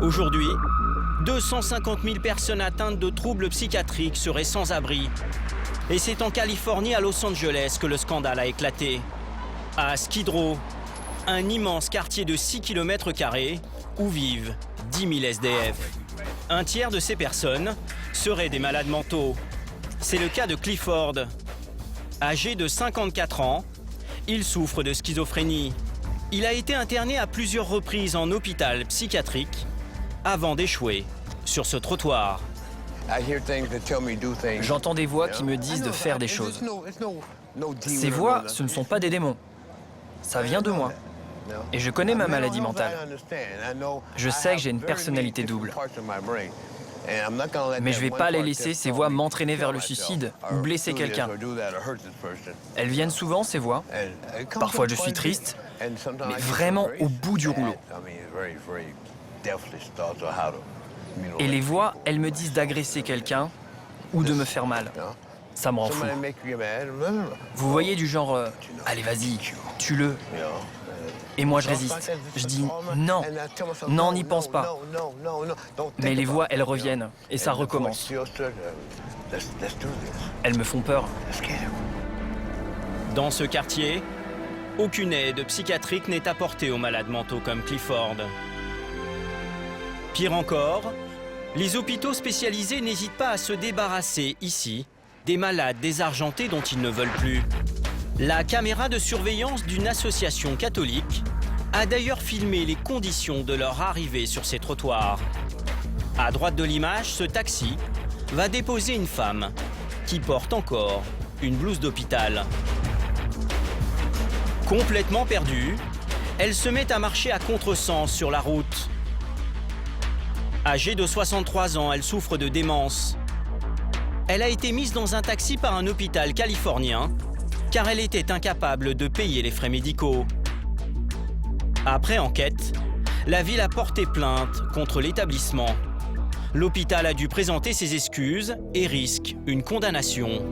Aujourd'hui, 250 000 personnes atteintes de troubles psychiatriques seraient sans abri. Et c'est en Californie, à Los Angeles, que le scandale a éclaté. À Skid Row, un immense quartier de 6 km² où vivent 10 000 SDF. Un tiers de ces personnes seraient des malades mentaux. C'est le cas de Clifford. Âgé de 54 ans, il souffre de schizophrénie. Il a été interné à plusieurs reprises en hôpital psychiatrique avant d'échouer sur ce trottoir. J'entends des voix qui me disent de faire des choses. Ces voix, ce ne sont pas des démons. Ça vient de moi. Et je connais ma maladie mentale. Je sais que j'ai une personnalité double. Mais je ne vais pas les laisser, ces voix, m'entraîner vers le suicide ou blesser quelqu'un. Elles viennent souvent, ces voix. Parfois je suis triste, mais vraiment au bout du rouleau. Et les voix, elles me disent d'agresser quelqu'un ou de me faire mal. Ça me rend fou. Vous voyez, du genre, allez vas-y, tue-le. Et moi je résiste. Je dis non, non, n'y pense pas. Mais les voix, elles reviennent et ça recommence. Elles me font peur. Dans ce quartier, aucune aide psychiatrique n'est apportée aux malades mentaux comme Clifford. Pire encore, les hôpitaux spécialisés n'hésitent pas à se débarrasser ici des malades désargentés dont ils ne veulent plus. La caméra de surveillance d'une association catholique a d'ailleurs filmé les conditions de leur arrivée sur ces trottoirs. À droite de l'image, ce taxi va déposer une femme qui porte encore une blouse d'hôpital. Complètement perdue, elle se met à marcher à contresens sur la route. Âgée de 63 ans, elle souffre de démence. Elle a été mise dans un taxi par un hôpital californien car elle était incapable de payer les frais médicaux. Après enquête, la ville a porté plainte contre l'établissement. L'hôpital a dû présenter ses excuses et risque une condamnation.